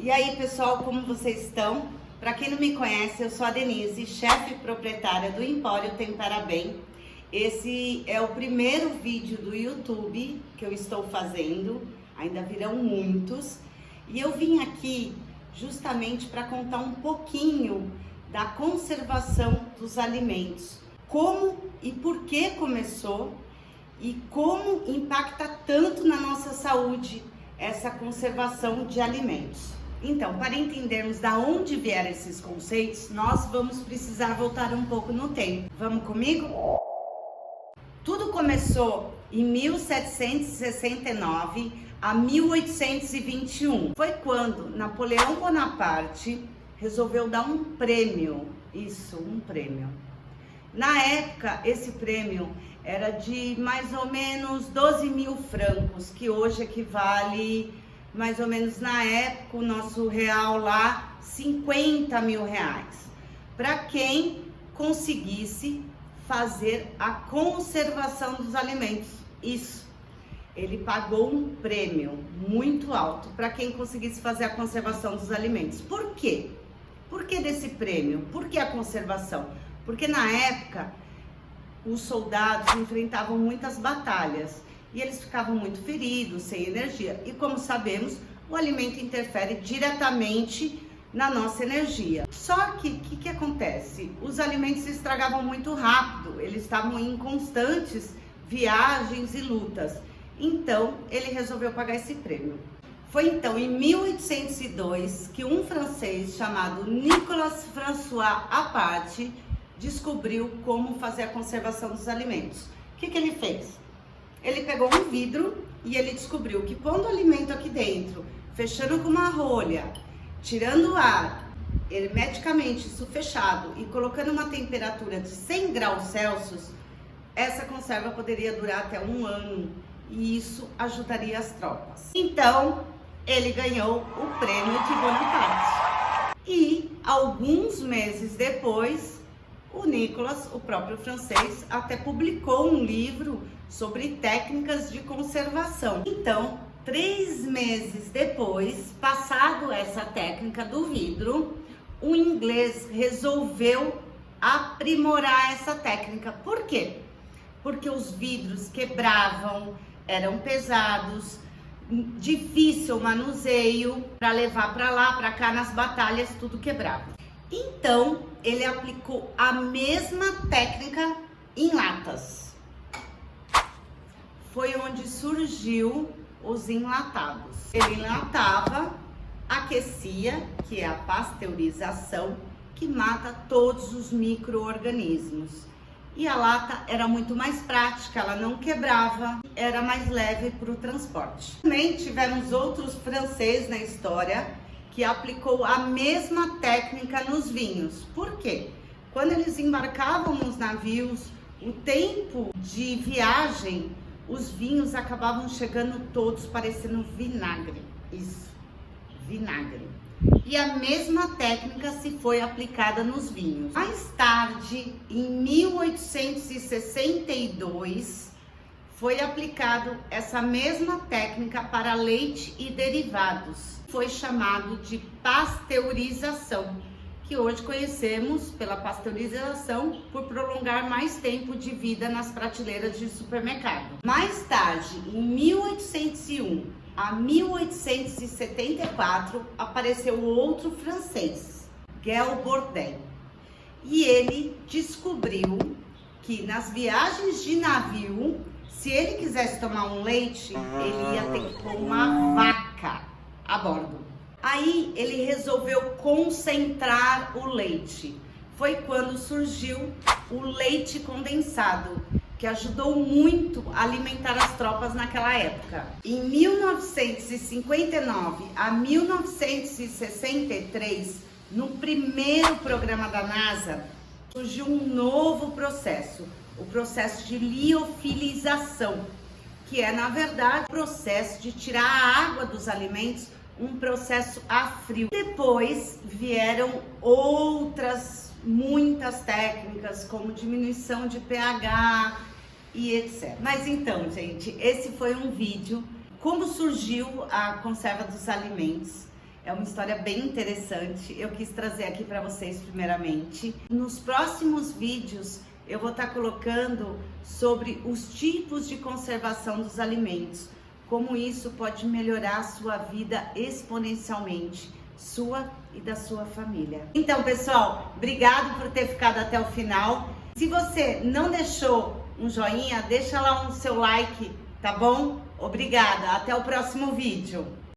E aí, pessoal, como vocês estão? Para quem não me conhece, eu sou a Denise, chefe proprietária do Empório Tempera Bem. Esse é o primeiro vídeo do YouTube que eu estou fazendo, ainda virão muitos. E eu vim aqui justamente para contar um pouquinho da conservação dos alimentos. Como e por que começou e como impacta tanto na nossa saúde essa conservação de alimentos. Então, para entendermos da onde vieram esses conceitos, nós vamos precisar voltar um pouco no tempo. Vamos comigo? Tudo começou em 1769 a 1821. Foi quando Napoleão Bonaparte resolveu dar um prêmio. Um prêmio. Na época, esse prêmio era de mais ou menos 12 mil francos, que hoje equivale mais ou menos, na época, o nosso real lá, 50 mil reais. Para quem conseguisse fazer a conservação dos alimentos. Isso. Ele pagou um prêmio muito alto para quem conseguisse fazer a conservação dos alimentos. Por quê? Por que desse prêmio? Por que a conservação? Porque na época, os soldados enfrentavam muitas batalhas e eles ficavam muito feridos, sem energia. E como sabemos, o alimento interfere diretamente na nossa energia. Só que o que acontece? Os alimentos se estragavam muito rápido, eles estavam em constantes viagens e lutas. Então, ele resolveu pagar esse prêmio. Foi então em 1802 que um francês chamado Nicolas François Appert descobriu como fazer a conservação dos alimentos. O que ele fez? Ele pegou um vidro e ele descobriu que pondo o alimento aqui dentro, fechando com uma rolha, tirando o ar, hermeticamente, isso fechado, e colocando uma temperatura de 100 graus Celsius, essa conserva poderia durar até 1 ano e isso ajudaria as tropas. Então, ele ganhou o prêmio de Bonaparte. E alguns meses depois, o Nicolas, o próprio francês, até publicou um livro sobre técnicas de conservação. Então, 3 meses depois, passado essa técnica do vidro, o inglês resolveu aprimorar essa técnica. Por quê? Porque os vidros quebravam, eram pesados, difícil manuseio, para levar para lá, para cá nas batalhas, tudo quebrava. Então, ele aplicou a mesma técnica em latas. Foi onde surgiu os enlatados. Ele enlatava, aquecia, que é a pasteurização, que mata todos os micro-organismos. E a lata era muito mais prática, ela não quebrava, era mais leve para o transporte. Também tivemos outros franceses na história que aplicou a mesma técnica nos vinhos. Por quê? Quando eles embarcavam nos navios, o tempo de viagem, os vinhos acabavam chegando todos parecendo vinagre. Isso, vinagre. E a mesma técnica se foi aplicada nos vinhos. Mais tarde, em 1862, foi aplicado essa mesma técnica para leite e derivados. Foi chamado de pasteurização, que hoje conhecemos pela pasteurização por prolongar mais tempo de vida nas prateleiras de supermercado. Mais tarde, em 1801 a 1874, apareceu outro francês, Guel Bourdin, e ele descobriu que nas viagens de navio, se ele quisesse tomar um leite, ele ia ter que pôr uma vaca a bordo. Aí ele resolveu concentrar o leite. Foi quando surgiu o leite condensado, que ajudou muito a alimentar as tropas naquela época. Em 1959 a 1963, no primeiro programa da NASA, surgiu um novo processo, o processo de liofilização, que é, na verdade, o processo de tirar a água dos alimentos, um processo a frio. Depois vieram muitas técnicas, como diminuição de pH e etc. Mas então, gente, esse foi um vídeo como surgiu a conserva dos alimentos. É uma história bem interessante, eu quis trazer aqui para vocês primeiramente. Nos próximos vídeos eu vou estar colocando sobre os tipos de conservação dos alimentos, como isso pode melhorar a sua vida exponencialmente, sua e da sua família. Então, pessoal, obrigado por ter ficado até o final. Se você não deixou um joinha, deixa lá o seu like, tá bom? Obrigada, até o próximo vídeo.